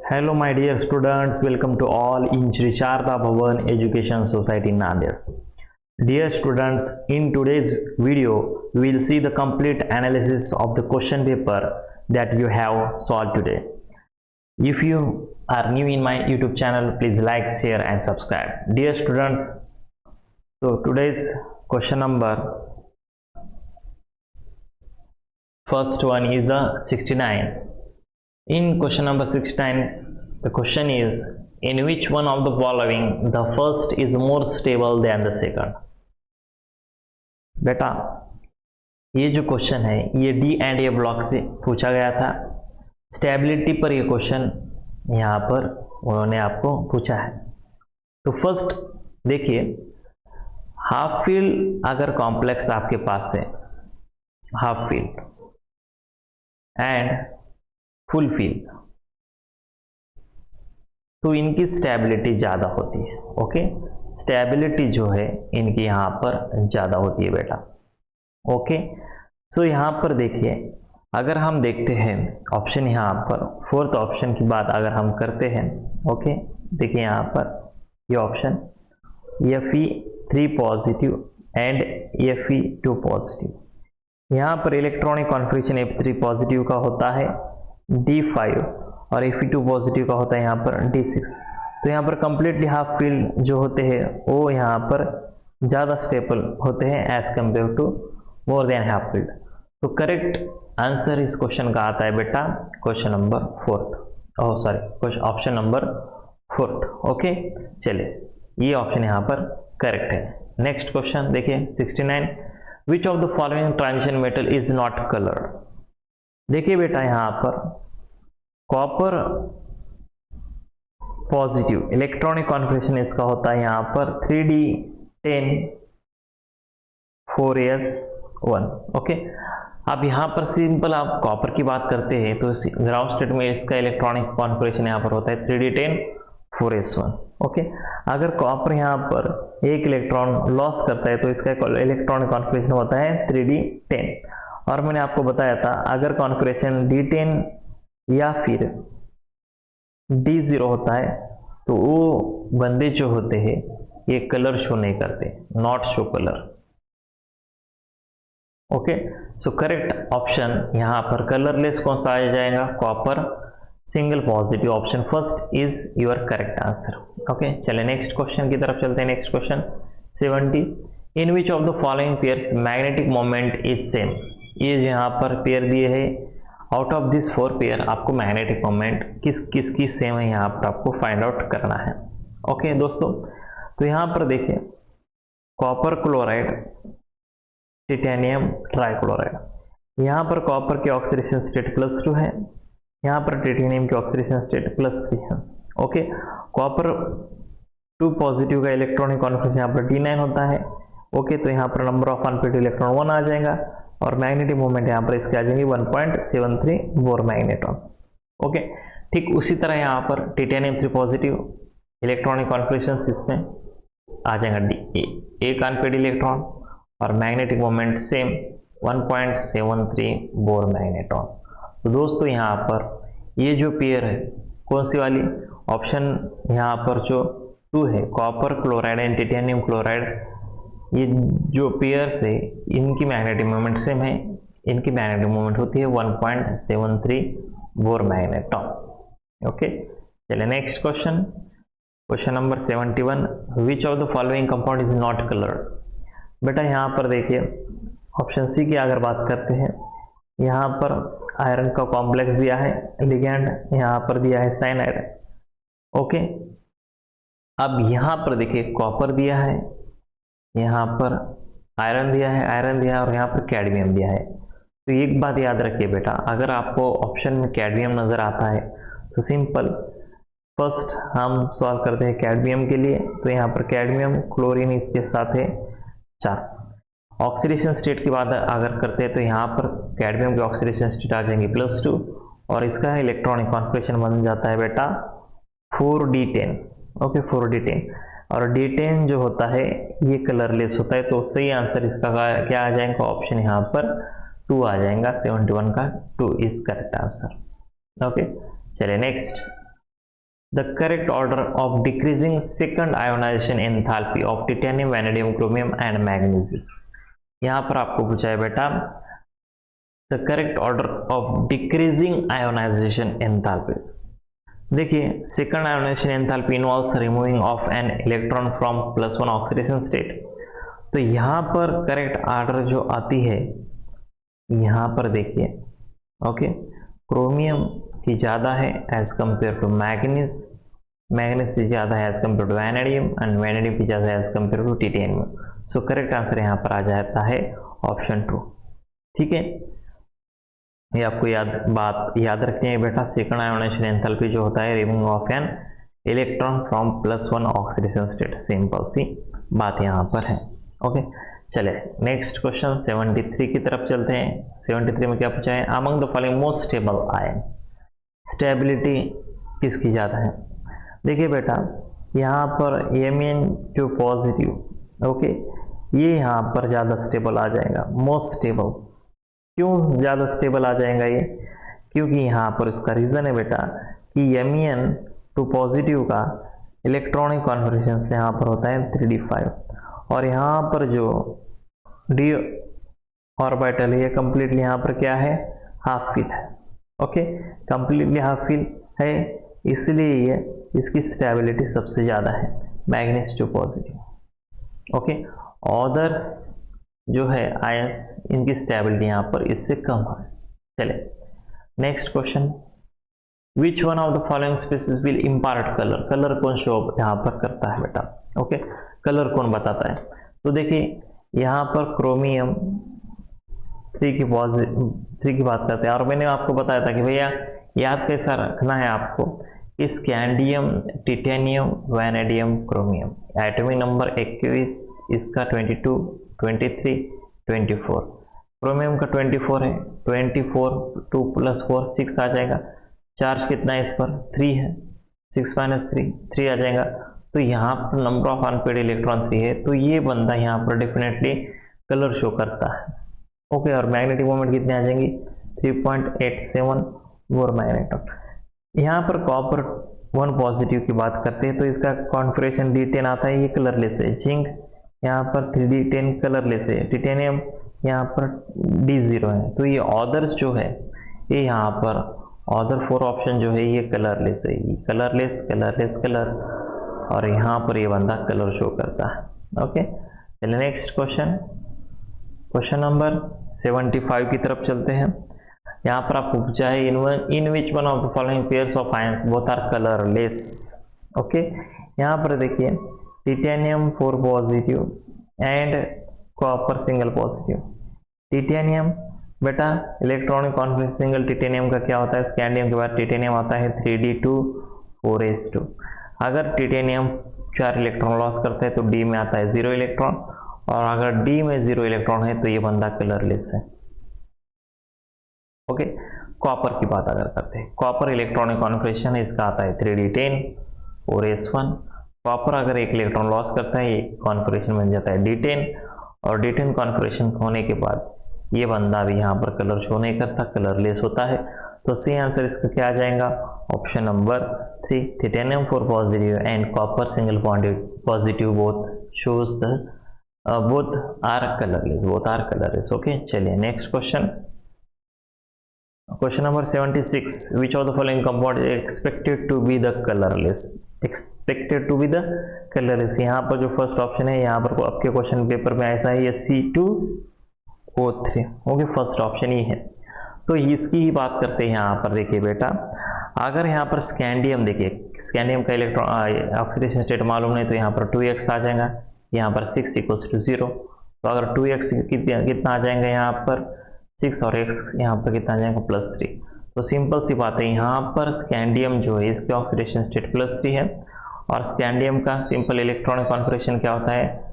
Hello my dear students, welcome to all in Shri Sharda Bhavan Education Society Nanded. Dear students, in today's video we will see the complete analysis of the question paper that you have solved today. If you are new in my YouTube channel, please like, share and subscribe. Dear students, so today's question number first one is the 69. In question number 69, the question is, in which one of the following the first is more stable than the second? बेटा ये जो question है ये D and A block से पूछा गया था. Stability पर ये क्वेश्चन यहाँ पर उन्होंने आपको पूछा है. तो फर्स्ट देखिए, हाफ फील्ड अगर कॉम्प्लेक्स आपके पास है, half field and full field, तो इनकी स्टेबिलिटी ज़्यादा होती है. ओके, स्टेबिलिटी जो है इनकी यहाँ पर ज़्यादा होती है बेटा. ओके, सो यहाँ पर देखिए, अगर हम देखते हैं ऑप्शन यहाँ पर फोर्थ ऑप्शन की बात अगर हम करते हैं. ओके, देखिए यहाँ पर ये option Fe3 positive and Fe2 positive. यहाँ पर इलेक्ट्रॉनिक कॉन्फिगरेशन F3 पॉजिटिव का होता है D5 और Fe2 पॉजिटिव का होता है यहाँ पर D6. तो यहाँ पर कंप्लीटली हाफ फील्ड जो होते हैं वो यहाँ पर ज़्यादा स्टेबल होते हैं as compare to more than half field. तो करेक्ट आंसर इस क्वेश्चन का आता है बेटा question number fourth, option number fourth. Okay, चलिए ये ऑप्शन यहाँ पर करेक्ट है. नेक्स्ट क्वेश्चन देखिए 69. विच of the following transition metal is not coloured? देखिए बेटा यहाँ पर कॉपर पॉजिटिव इलेक्ट्रॉनिक कॉन्फिगरेशन इसका होता है यहाँ पर 3D10 4s1. ओके, अब यहाँ पर सिंपल आप कॉपर की बात करते हैं तो ग्राउंड स्टेट में इसका इलेक्ट्रॉनिक कॉन्फिगरेशन यहाँ पर होता है 3D10 4s1. ओके, अगर कॉपर यहाँ पर एक इलेक्ट्रॉन लॉस करता है तो इसका इलेक्ट्रॉनिक कॉन्फिगरेशन होता है 3D10. और मैंने आपको बताया था अगर कॉन्फिगरेशन D10 या फिर D0 होता है तो वो बंदे जो होते हैं ये कलर शो नहीं करते, not show colour. Okay, so correct option यहाँ पर कलरलेस कौन सा आ जाएगा? Copper single positive. Option first is your correct answer. Okay, चलिए नेक्स्ट क्वेश्चन की तरफ चलते हैं. Next question 70. In which of the following pairs magnetic moment is same? ये यहाँ पर पेयर दिए है, आउट ऑफ दिस 4 पेयर आपको मैग्नेटिक मोमेंट किसकी सेम है यहाँ पर आपको फाइंड आउट करना है. ओके दोस्तों, तो यहाँ पर देखिए कॉपर क्लोराइड टिटेनियम ट्राइक्लोराइड. यहाँ पर कॉपर की ऑक्सीडेशन स्टेट +2 है, यहाँ पर टिटेनियम की ऑक्सीडेशन स्टेट +3 है. ओके, कॉपर 2 पॉजिटिव का इलेक्ट्रॉनिक कॉन्फिगरेशन यहाँ पर D9 होता है. ओके, तो यहाँ पर नंबर ऑफ अनपेड इलेक्ट्रॉन 1 आ जाएगा और मैग्नेटिक मोमेंट यहाँ पर इसके आ जाएंगे 1.73 बोर मैग्नेट्रॉन. ओके, ठीक उसी तरह यहाँ पर टिटेनियम 3 पॉजिटिव इलेक्ट्रॉनिक कॉन्फिगरेशन इसमें आ जाएगा एक अनपेड इलेक्ट्रॉन और magnetic moment same 1.73 bore magnetron. तो दोस्तों यहाँ पर ये जो पेयर है कौन सी वाली? ऑप्शन यहाँ पर जो 2 है copper chloride and titanium chloride, ये जो पेयर्स है इनकी मैग्नेटिक मोमेंट सेम है. इनकी मैग्नेटिक मोमेंट होती है 1.73 बोर मैग्नेट्रॉन. ओके, चलिए next question, question number 71. Which of the following compound is not coloured? बेटा यहाँ पर देखिए ऑप्शन सी की अगर बात करते हैं, यहाँ पर आयरन का कॉम्प्लेक्स दिया है, लिगैंड यहाँ पर दिया है साइनाइड. ओके, अब यहाँ पर देखिए कॉपर दिया है, यहाँ पर आयरन दिया है और यहाँ पर कैडमियम दिया है. तो एक बात याद रखिए बेटा, अगर आपको ऑप्शन में कैडमियम नजर आता है तो सिंपल फर्स्ट हम सॉल्व करते हैं कैडमियम के लिए. तो यहाँ पर कैडमियम क्लोरीन इसके साथ है 4. ऑक्सीडेशन स्टेट की बात अगर करते हैं तो यहाँ पर कैडमियम की ऑक्सीडेशन स्टेट आ जाएंगी +2 और इसका इलेक्ट्रॉनिक कॉन्फिगरेशन बन जाता है बेटा 4D10. ओके, 4D10 और D10 जो होता है ये कलरलेस होता है. तो सही आंसर इसका क्या आ जाएगा? ऑप्शन यहाँ पर 2 आ जाएगा. 71 का 2 इज करेक्ट आंसर. ओके, चलिए next the correct order of decreasing second ionization enthalpy of titanium, vanadium, chromium and magnesium. यहाँ पर आपको पूछा है बेटा the correct order of decreasing ionization enthalpy. देखिए second ionization enthalpy involves removing of an electron from +1 oxidation state. तो यहाँ पर करेक्ट ऑर्डर जो आती है यहाँ पर देखिए ओके, क्रोमियम की ज़्यादा है as compare to manganese, manganese से ज़्यादा है as compare to vanadium and vanadium की ज़्यादा है as compare to titanium. So correct answer यहाँ पर आ जाता है ऑप्शन 2। ठीक है, ये आपको बात याद रखनी है बेटा, सेकंड आयोनाइजेशन एंथैल्पी जो होता है removing of an electron from +1 oxidation state, simple सी बात यहाँ पर है। ओके चले नेक्स्ट क्वेश्चन 73 की तरफ चलते हैं। 73 में क्या पूछा है, among the following most stable ion, stability किसकी ज़्यादा है। देखिए बेटा यहाँ पर Mn2 पॉजिटिव ओके, ये यहाँ पर ज़्यादा स्टेबल आ जाएगा, मोस्ट स्टेबल। क्यों ज़्यादा स्टेबल आ जाएगा ये, क्योंकि यहाँ पर इसका रीज़न है बेटा कि Mn2 पॉजिटिव का इलेक्ट्रॉनिक कॉन्फिगरेशन से यहाँ पर होता है 3d5 और यहाँ पर जो d ऑर्बिटल है ये कंप्लीटली यहाँ पर क्या है, हाफ फिल है। ओके कंप्लीटली हाफ फिल है, इसलिए ये इसकी स्टेबिलिटी सबसे ज़्यादा है मैग्नीज-2 पॉजिटिव। ओके अदर्स जो है आयंस इनकी स्टेबिलिटी यहाँ पर इससे कम है। चले next question, which one of the following species will impart colour, colour कौन शो यहाँ पर करता है बेटा। ओके कलर कौन बताता है, तो देखिए यहाँ पर क्रोमियम 3 की बात करते हैं और मैंने आपको बताया था कि भैया याद कैसा रखना है आपको, scandium, titanium, vanadium, chromium, atomic number 21, इसका 22, 23, 24, क्रोमियम का 24 है, 24 2 + 4 6 आ जाएगा, चार्ज कितना है इस पर 3 है, 6 - 3 3 आ जाएगा। तो यहाँ पर नंबर ऑफ अनपेड इलेक्ट्रॉन 3 है, तो ये बंदा यहाँ पर डेफिनेटली कलर शो करता है। ओके और मैग्नेटिक मोमेंट कितने आ जाएंगी 3.87 मोर मैग्नेटॉन। यहाँ पर कॉपर 1 पॉजिटिव की बात करते हैं तो इसका कॉन्फिगरेशन D10 आता है, ये कलरलेस है। जिंक यहाँ पर 3D10 कलरलेस है। टिटेनियम यहाँ पर D0 है। तो ये ऑदर्स जो है ये यहाँ पर ऑदर 4 ऑप्शन जो है ये कलरलेस है, ये कलरलेस कलरलेस कलर, और यहाँ पर ये बंदा कलर शो करता है। ओके चलिए नेक्स्ट क्वेश्चन, क्वेश्चन नंबर 75 की तरफ चलते हैं। यहाँ पर आपको पूछा है in which one of the following pairs of ions both are colourless. Okay यहाँ पर देखिए titanium 4 positive and copper single positive. Titanium बेटा इलेक्ट्रॉनिक कॉन्फिगरेशन सिंगल टिटेनियम का क्या होता है, स्कैंडियम के बाद टिटेनियम आता है 3d2 4s2। अगर टिटेनियम 4 इलेक्ट्रॉन लॉस करता है तो डी में आता है 0 इलेक्ट्रॉन, और अगर डी में 0 इलेक्ट्रॉन है तो ये बंदा कलरलेस है। ओके कॉपर की बात अगर करते हैं, कॉपर इलेक्ट्रॉनिक कॉन्फिगरेशन है, इसका आता है 3d10 4s1। कॉपर अगर 1 इलेक्ट्रॉन लॉस करता है ये कॉन्फिगरेशन बन जाता है D10, और D10 कॉन्फिगरेशन होने के बाद ये बंदा भी यहाँ पर कलर शो नहीं करता, कलरलेस होता है। तो सी आंसर इसका क्या आ जाएगा, option number 3 titanium 4 positive and copper single positive both shows the both are colourless, both are colourless. Okay चलिए next question, question number 76, which of the following compound is expected to be the colourless, expected to be the colourless. यहाँ पर जो first option है यहाँ पर आपके question paper में ऐसा है, ये C2O3। ओके फर्स्ट ऑप्शन ही है। तो इसकी ही बात करते हैं यहाँ पर। देखिए बेटा अगर यहाँ पर स्कैंडियम, देखिए स्कैंडियम का इलेक्ट्रॉन ऑक्सीडेशन स्टेट मालूम नहीं तो यहाँ पर 2x आ जाएगा, यहाँ पर 6 = 0। तो अगर 2x कितना आ जाएगा यहाँ पर 6 और x यहाँ पर कितना आ जाएगा +3। तो सिंपल सी बात है, यहाँ पर स्कैंडियम जो है इसके ऑक्सीडेशन स्टेट +3 है, और स्कैंडियम का सिंपल इलेक्ट्रॉनिक कॉन्फिगरेशन क्या होता है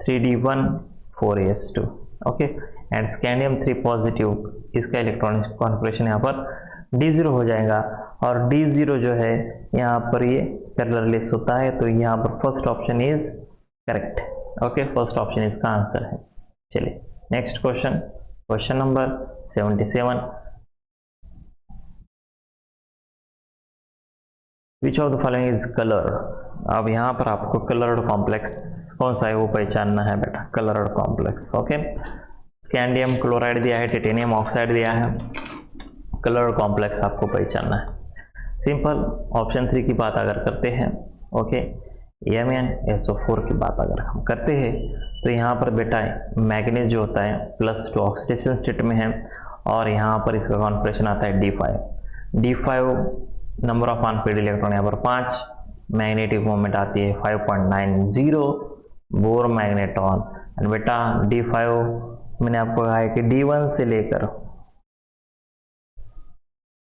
3d1 4s2। Okay and scandium 3 positive, इसका इलेक्ट्रॉनिक कॉन्फिगरेशन यहाँ पर D0 हो जाएगा, और D0 जो है यहाँ पर ये कलरलेस होता है। तो यहाँ पर first option is correct. Okay first option इसका आंसर है। चलिए next question, question number 77, which of the following is coloured. अब यहाँ पर आपको कलर्ड कॉम्प्लेक्स कौन सा है वो पहचानना है बेटा, coloured complex. Okay, scandium chloride दिया है, टिटेनियम ऑक्साइड दिया है, कलर्ड कॉम्प्लेक्स आपको पहचानना है। सिंपल। ऑप्शन 3 की बात अगर करते हैं, ओके, MnSO4 की बात अगर हम करते हैं तो यहाँ पर बेटा मैग्नीज जो होता है +2 ऑक्सीडेशन स्टेट में है, और यहाँ पर इसका कॉन्फिगरेशन आता है D5 number of unpaired electron यहाँ पर 5, मैग्नेटिक मोमेंट आती है 5.90 बोर मैग्नेटॉन। एंड बेटा D5 मैंने आपको कहा है कि D1 से लेकर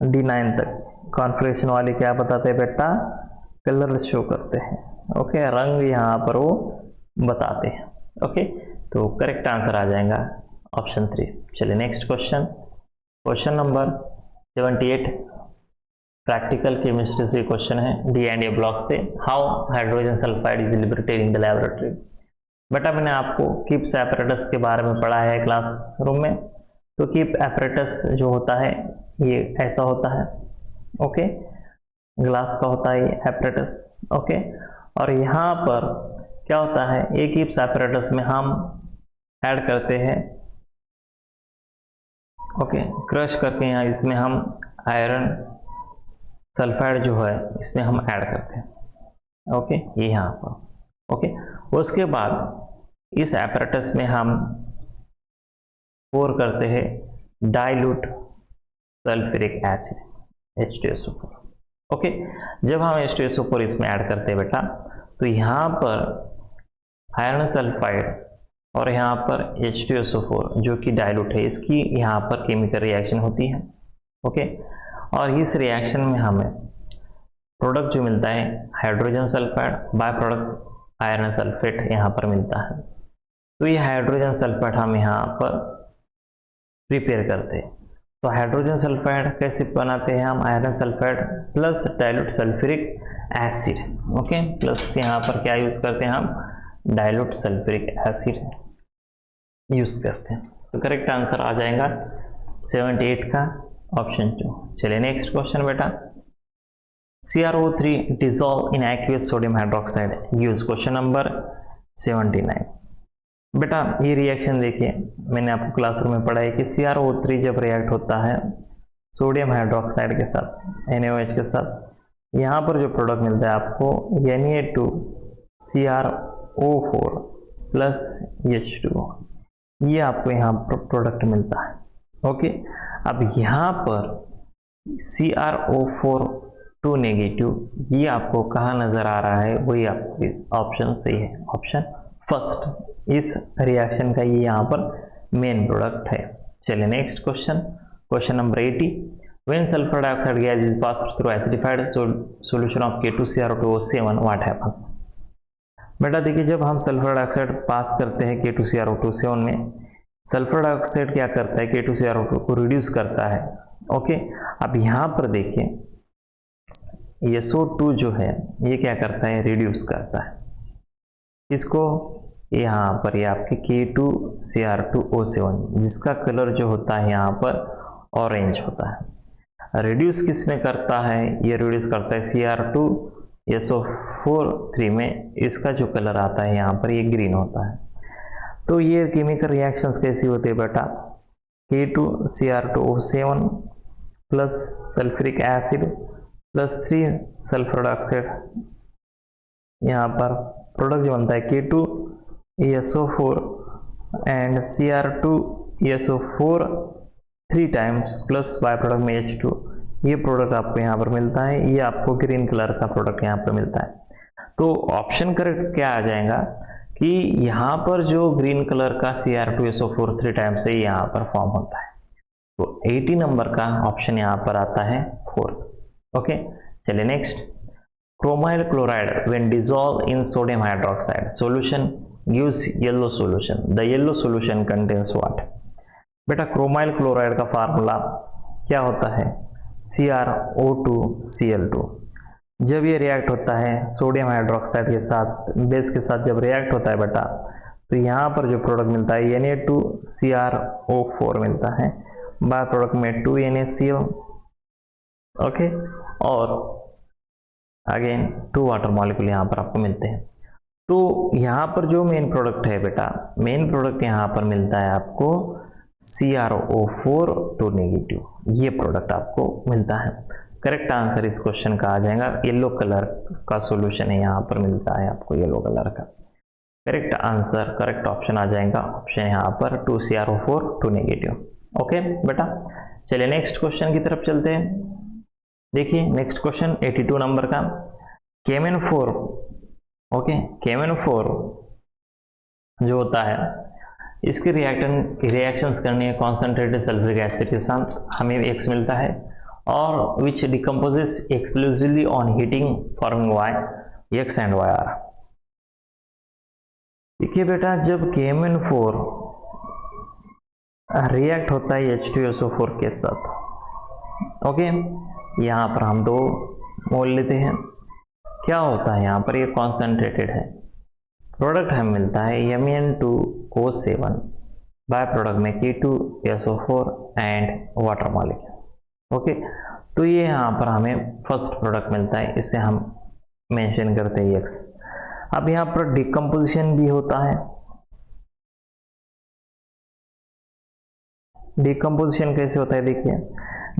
D9 तक कॉन्फिगरेशन वाले क्या बताते हैं बेटा, कलर शो करते हैं। ओके, रंग यहाँ पर वो बताते हैं। ओके, तो करेक्ट आंसर आ जाएगा ऑप्शन 3। चलिए next question, question number 78 practical chemistry से क्वेश्चन है, D&A ब्लॉक से। How hydrogen sulphide is liberated in the laboratory. बेटा मैंने आपको किप्स एपरेटस के बारे में पढ़ा है क्लासरूम में। तो किप एपरेटस जो होता है ये ऐसा होता है, ओके, ग्लास का होता है ये एपरेटस। ओके, और यहाँ पर क्या होता है, एक किप्स एपरेटस में हम ऐड करते हैं, ओके, क्रश करके यहाँ इसमें हम आयरन सल्फाइड जो है इसमें हम ऐड करते हैं। ओके, ये यहाँ पर। ओके, उसके बाद इस एपरेटस में हम पोर करते हैं dilute sulphuric acid H2SO4। Okay, जब हम H2SO4 इसमें ऐड करते हैं बेटा, तो यहाँ पर आयरन सल्फाइड और यहाँ पर H2SO4 जो कि डाइल्यूट है, इसकी यहाँ पर केमिकल रिएक्शन होती है। ओके, और इस रिएक्शन में हमें प्रोडक्ट जो मिलता है hydrogen sulphide, by product iron sulphate यहाँ पर मिलता है। तो ये हाइड्रोजन सल्फाइड हम यहाँ पर प्रिपेयर करते हैं। तो हाइड्रोजन सल्फाइड कैसे बनाते हैं हम, iron sulphide plus dilute sulphuric acid. Okay, plus यहाँ पर क्या यूज करते हैं हम, डाइल्यूट सल्फ्यूरिक एसिड यूज करते हैं। तो करेक्ट आंसर आ जाएगा 78 का ऑप्शन 2। चलिए नेक्स्ट क्वेश्चन बेटा, CrO3 dissolve in aqueous sodium hydroxide use. Question number 79। बेटा ये रिएक्शन देखिए, मैंने आपको क्लासरूम में पढ़ा है कि CrO3 जब रिएक्ट होता है सोडियम हाइड्रोक्साइड के साथ, NaOH के साथ, यहाँ पर जो प्रोडक्ट मिलता है आपको Na2CrO4 प्लस H2O, ये आपको यहाँ पर प्रोडक्ट मिलता है। ओके, अब यहाँ पर CrO4 2 नेगेटिव, ये आपको कहाँ नजर आ रहा है, वही आपको इस ऑप्शन सही है, ऑप्शन फर्स्ट। इस रिएक्शन का ये यहाँ पर मेन प्रोडक्ट है। चलिए next question, question number 80। When sulphur dioxide gas is passed through acidified solution of K2CrO2O7 what happens. बेटा देखिए, जब हम सल्फर डाइऑक्साइड पास करते हैं K2CrO2O7 में, सल्फर डाइऑक्साइड क्या करता है, K2CrO2 को रिड्यूस करता है। ओके, अब यहाँ पर देखिए SO2 जो है ये क्या करता है, रिड्यूस करता है इसको, यहाँ पर ये आपके K2CrO2O7 जिसका कलर जो होता है यहाँ पर ऑरेंज होता है। रिड्यूस किस में करता है, ये रिड्यूस करता है Cr2SO4 3 में, इसका जो कलर आता है यहाँ पर ये ग्रीन होता है। तो ये केमिकल रिएक्शंस कैसी होती है बेटा, K2CrO2O7 plus sulphuric acid plus 3 sulphur dioxide, यहाँ पर प्रोडक्ट जो बनता है K2SO4 and Cr2SO4 3 times plus by product में H2, ये प्रोडक्ट आपको यहाँ पर मिलता है, ये आपको ग्रीन कलर का प्रोडक्ट यहाँ पर मिलता है। तो ऑप्शन करेक्ट क्या आ जाएगा कि यहाँ पर जो ग्रीन कलर का Cr2SO4 3 टाइम्स है यहाँ पर फॉर्म होता है। तो 80 नंबर का ऑप्शन यहाँ पर आता है 4th। ओके, चलिए next, chromyl chloride when dissolve in sodium hydroxide solution gives yellow solution, the yellow solution contains what. बेटा क्रोमाइल क्लोराइड का फार्मूला क्या होता है, CrO2Cl2। जब ये रिएक्ट होता है सोडियम हाइड्रोक्साइड के साथ, बेस के साथ जब रिएक्ट होता है बेटा, तो यहाँ पर जो प्रोडक्ट मिलता है Na2CrO4 मिलता है, बाय प्रोडक्ट में 2NaCl। ओके, और अगेन 2 वाटर मॉलिक्यूल यहाँ पर आपको मिलते हैं। तो यहाँ पर जो मेन प्रोडक्ट है बेटा, मेन प्रोडक्ट यहाँ पर मिलता है आपको CrO4 2 नेगेटिव, ये प्रोडक्ट आपको मिलता है। करेक्ट आंसर इस क्वेश्चन का आ जाएगा, येलो कलर का सॉल्यूशन है यहाँ पर मिलता है आपको येलो कलर का। करेक्ट आंसर, करेक्ट ऑप्शन आ जाएगा ऑप्शन यहाँ पर 2 CrO4 2 नेगेटिव। ओके बेटा, चलिए नेक्स्ट क्वेश्चन की तरफ चलते हैं। देखिए नेक्स्ट क्वेश्चन 82 नंबर का, KMN4, ओके KMN4 जो होता है इसके रिएक्शंस करनी है कॉन्सेंट्रेटेड सल्फ्यूरिक एसिड के साथ, हमें X मिलता है, और which decomposes exclusively on heating forming Y, X and YR। देखिए बेटा, जब KMN4 रिएक्ट होता है H2SO4 के साथ, ओके यहाँ पर हम 2 मोल लेते हैं, क्या होता है यहाँ पर, ये कॉन्सेंट्रेटेड है, प्रोडक्ट हमें मिलता है Mn2O7, बाय प्रोडक्ट में K2SO4 and water molecule. Okay, तो ये यहाँ पर हमें फर्स्ट प्रोडक्ट मिलता है, इसे हम मेंशन करते हैं X। अब यहाँ पर डिकम्पोजिशन भी होता है, डिकम्पोजिशन कैसे होता है, देखिए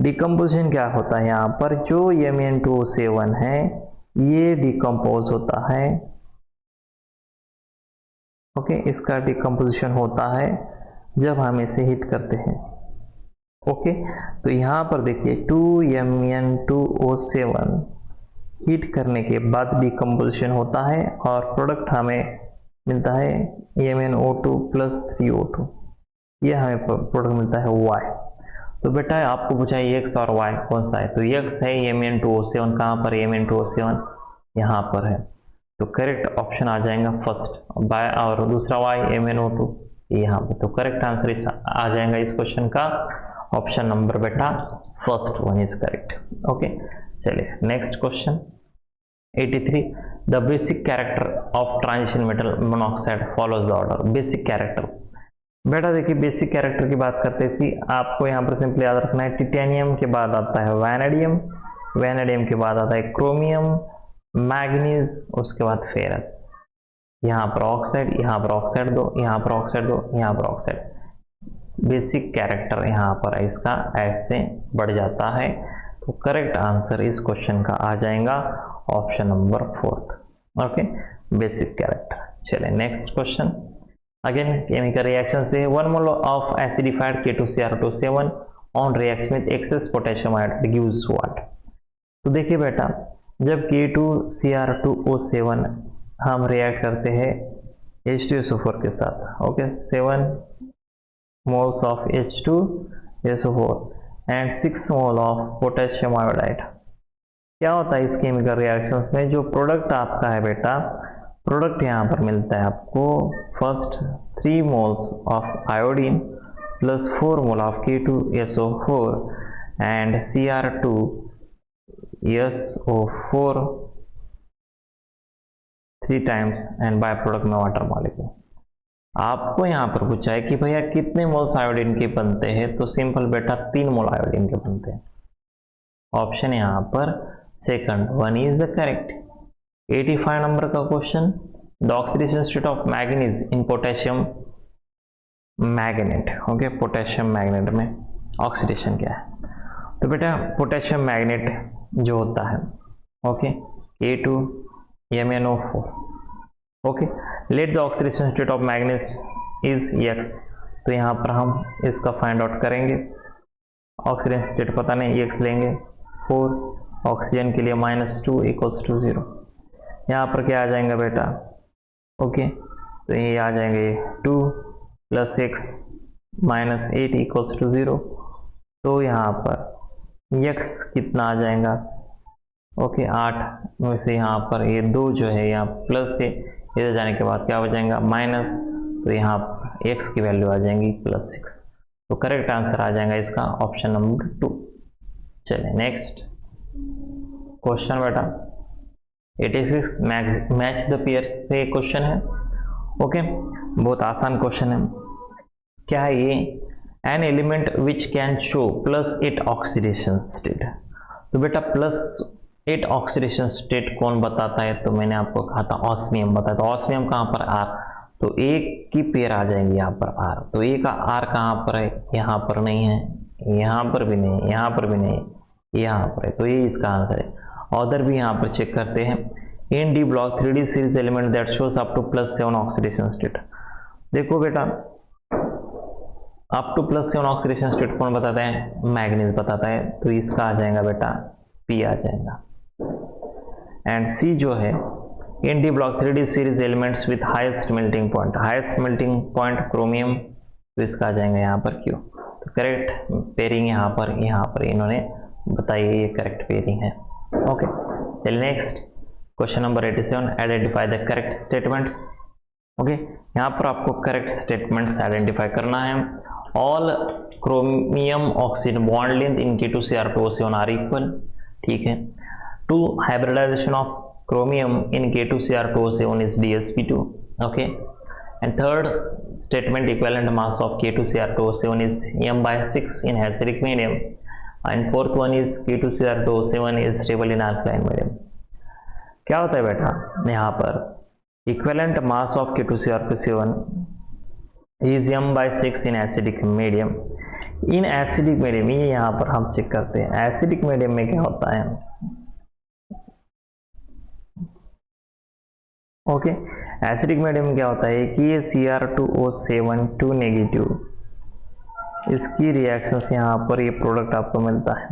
डिकम्पोजिशन क्या होता है, यहाँ पर जो Mn2O7 है ये डिकम्पोज होता है, ओके इसका डिकम्पोजिशन होता है जब हम इसे हीट करते हैं। ओके, तो यहाँ पर देखिए 2Mn2O7 हीट करने के बाद डिकम्पोजिशन होता है और प्रोडक्ट हमें मिलता है MnO2 + 3O2, ये हमें प्रोडक्ट मिलता है Y। तो बेटा आपको पूछा है X और Y कौन सा है, तो X है Mn2O7, कहाँ पर Mn2O7 यहाँ पर है, तो करेक्ट ऑप्शन आ जाएगा फर्स्ट बाय, और दूसरा Y MnO2 यहाँ पे, तो करेक्ट आंसर इस आ जाएगा इस क्वेश्चन का ऑप्शन नंबर बेटा first one is correct. Okay, चलिए next question 83, the basic character of transition metal monoxide follows the order. Basic character, बेटा देखिए बेसिक कैरेक्टर की बात करते थी, आपको यहाँ पर सिंपली याद रखना है, टिटेनियम के बाद आता है वैनेडियम, वैनेडियम के बाद आता है क्रोमियम, मैग्नीज, उसके बाद फेरस, यहाँ पर ऑक्साइड, यहाँ पर ऑक्साइड दो, यहाँ पर ऑक्साइड दो, यहाँ पर ऑक्साइड। बेसिक कैरेक्टर यहाँ पर इसका ऐसे बढ़ जाता है, तो करेक्ट आंसर इस क्वेश्चन का आ जाएगा option number 4। Okay, basic character. चलिए next question, again chemical reaction से 1 mole of acidified K2CrO7 on reaction with excess potassium iodide gives what. तो देखिए बेटा, जब K2CrO7 हम रिएक्ट करते हैं H2SO4 के साथ, okay 7 moles of H2SO4 and 6 mole of potassium iodide, क्या होता है इस केमिकल रिएक्शंस में, जो प्रोडक्ट आपका है बेटा, प्रोडक्ट यहाँ पर मिलता है आपको first 3 moles of iodine plus 4 mole of K2SO4 and Cr2SO4 3 times and by product में वाटर मॉलिक्यूल। आपको यहाँ पर पूछा है कि भैया कितने मोल्स आयोडीन के बनते हैं, तो सिंपल बेटा 3 मोल आयोडीन के बनते हैं, ऑप्शन यहाँ पर second 1 is the correct. 85 number का question, the oxidation state of manganese in potassium manganate. Okay, potassium manganate में ऑक्सीडेशन क्या है, तो बेटा पोटेशियम मैग्नेट जो होता है, okay K2MnO4, okay let the oxidation state of manganese is X, तो यहाँ पर हम इसका फाइंड आउट करेंगे, ऑक्सीडेशन स्टेट पता नहीं, X लेंगे 4, ऑक्सीजन के लिए -2 = 0, यहाँ पर क्या आ जाएगा बेटा, ओके तो ये आ जाएंगे 2 + X -8 = 0, तो यहाँ पर X कितना आ जाएगा, ओके 8 में से यहाँ पर ये 2 जो है यहाँ प्लस थे, इधर जाने के बाद क्या हो जाएगा माइनस, तो यहाँ X की वैल्यू आ जाएंगी +6, तो करेक्ट आंसर आ जाएगा इसका ऑप्शन नंबर 2। चलिए नेक्स्ट क्वेश्चन बेटा 86, मैच द पेयर से क्वेश्चन है, ओके बहुत आसान क्वेश्चन है। क्या है ये, an element which can show +8 oxidation state, तो बेटा एट ऑक्सीडेशन स्टेट कौन बताता है, तो मैंने आपको कहा था ऑस्मियम बताया। तो ऑस्मियम कहाँ पर आर, तो एक की पेयर आ जाएंगी यहाँ पर आर, तो एक का आर कहाँ पर है, यहाँ पर नहीं है, यहाँ पर भी नहीं, यहाँ पर भी नहीं, यहाँ पर है, तो ये इसका आंसर है। ऑर्डर भी यहाँ पर चेक करते हैं। In D block 3D series element that shows up to +7 oxidation state. देखो बेटा अप टू +7 ऑक्सीडेशन स्टेट कौन बताता है, मैग्नीज बताता है, तो इसका आ जाएगा बेटा पी आ जाएगा। एंड सी जो है in D block 3D series elements with highest melting point, highest melting point chromium, तो इसका आ जाएगा यहाँ पर क्यू। तो करेक्ट पेयरिंग यहाँ पर इन्होंने बताई, ये करेक्ट पेयरिंग है। ओके चलिए next question number 87, identify the correct statements. Okay यहाँ पर आपको करेक्ट स्टेटमेंट्स आइडेंटिफाई करना है। All chromium oxygen bond length in K2Cr2O7 are equal, ठीक है। Two hybridisation of chromium in K2Cr2O7 is dsp2, okay. And third statement, equivalent mass of K2Cr2O7 is m/6 in acidic medium, and fourth one is K2Cr2O7 is stable in alkaline medium। क्या होता है बेटा, यहाँ पर equivalent mass of K2Cr2O7 is m/6 in acidic medium। in acidic medium ये यहाँ पर हम चेक करते हैं, acidic medium में क्या होता है, ओके एसिडिक मीडियम में क्या होता है कि ये Cr2O7 2 नेगेटिव, इसकी रिएक्शन से यहाँ पर ये प्रोडक्ट आपको मिलता है।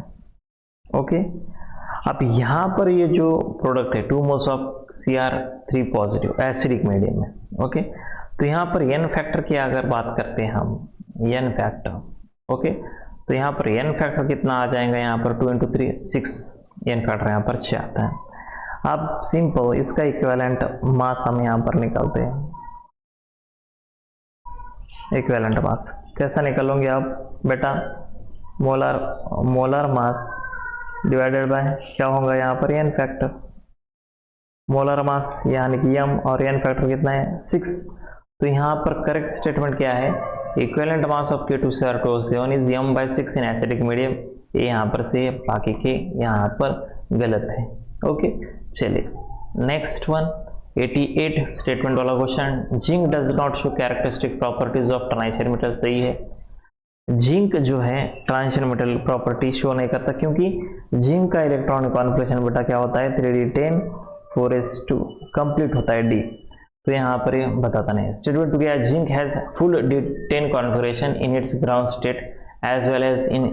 ओके अब यहाँ पर ये जो प्रोडक्ट है 2 moles of Cr3 positive acidic medium में, ओके। तो यहाँ पर n फैक्टर की अगर बात करते हैं हम, n फैक्टर, ओके, तो यहाँ पर n फैक्टर कितना आ जाएगा, यहाँ पर 2 × 3 6 n फैक्टर यहाँ पर 6 आता है। अब सिंपल इसका इक्विवेलेंट मास हम यहाँ पर निकालते हैं, इक्विवेलेंट मास कैसा निकालोगे आप बेटा, मोलर मास डिवाइडेड बाय क्या होगा यहाँ पर n फैक्टर, मोलर मास यानी कि m और n फैक्टर कितना है 6। तो यहाँ पर करेक्ट स्टेटमेंट क्या है, equivalent mass of K2Cr2O7 is m/6 in acidic medium, ये यहाँ पर से बाकी के यहाँ पर गलत है। ओके चलिए नेक्स्ट वन 88 स्टेटमेंट वाला question, zinc does not show characteristic properties of transition metal. सही है, जिंक जो है ट्रांजिशन मेटल प्रॉपर्टी शो नहीं करता, क्योंकि जिंक का इलेक्ट्रॉनिक कॉन्फिगरेशन बेटा क्या होता है 3d10 4s2 कंप्लीट होता है डी, तो यहाँ पर ये बताता नहीं। स्टेटमेंट टू गया, zinc has full d10 configuration in its ground state as well as in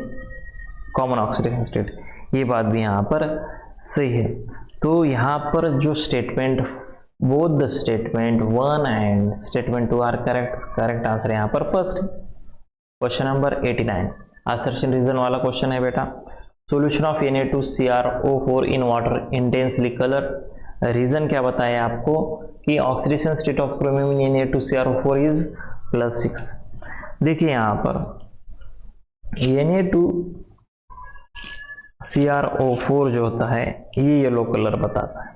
common oxidation state, ये बात भी यहाँ पर सही है। तो यहाँ पर जो statement both the statement 1 and statement 2 are correct, correct answer यहाँ पर first. Question number 89 assertion reason वाला क्वेश्चन है बेटा, solution of Na2CrO4 in water intensely colour. Reason क्या बताया आपको कि oxidation state of chromium in Na2CrO4 is +6। देखिए यहाँ पर Na2CrO4 जो होता है ये येलो कलर बताता है,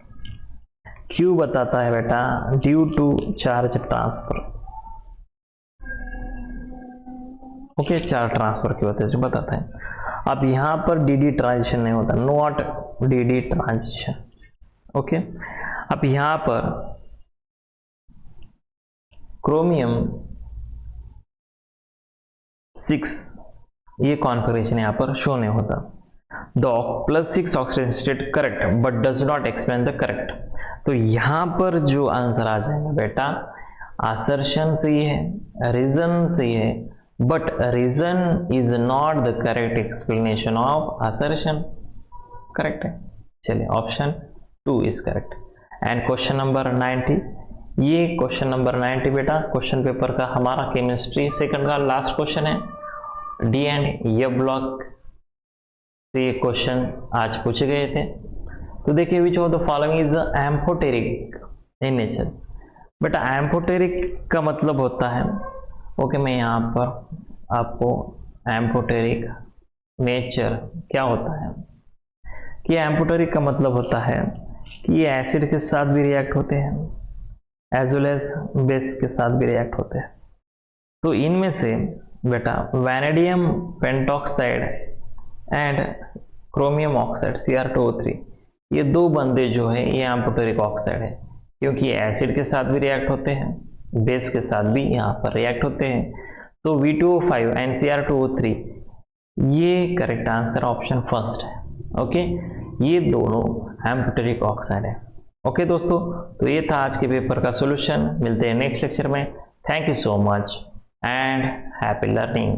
क्यों बताता है बेटा, due to charge transfer, okay charge transfer की वजह से बताता है। अब यहाँ पर डी ट्रांजिशन नहीं होता, नॉट डी ट्रांजिशन, ओके। अब यहाँ पर क्रोमियम 6 ये कॉन्फिगरेशन यहाँ पर शो नहीं होता। The +6 oxidation state correct but does not explain the correct. तो यहाँ पर जो आंसर आ जाएगा बेटा, असर्शन सही है, रीजन सही है, but reason is not the correct explanation of assertion, correct है। चलिए option 2 is correct. And question number 90, ये क्वेश्चन नंबर 90 बेटा क्वेश्चन पेपर का हमारा केमिस्ट्री सेकंड का लास्ट क्वेश्चन है। डी एंड ए ब्लॉक से ये क्वेश्चन आज पूछे गए थे। तो देखिए विच of the following is amphoteric in nature. बेटा एम्फोटेरिक का मतलब होता है, ओके मैं यहाँ पर आपको एम्फोटेरिक नेचर क्या होता है कि एम्फोटेरिक का मतलब होता है कि ये एसिड के साथ भी रिएक्ट होते हैं एज वेल एज बेस के साथ भी रिएक्ट होते हैं। तो इनमें से बेटा vanadium pentoxide and chromium oxide Cr2O3 ये दो बंदे जो है ये एम्फोटेरिक ऑक्साइड है, क्योंकि एसिड के साथ भी रिएक्ट होते हैं, बेस के साथ भी यहाँ पर रिएक्ट होते हैं। तो V2O5 NCr2O3 ये करेक्ट आंसर ऑप्शन फर्स्ट है। ओके, ये दोनों एम्फोटेरिक ऑक्साइड है। ओके दोस्तों, तो ये था आज के पेपर का सॉल्यूशन। मिलते हैं नेक्स्ट लेक्चर में। Thank you so much and happy learning.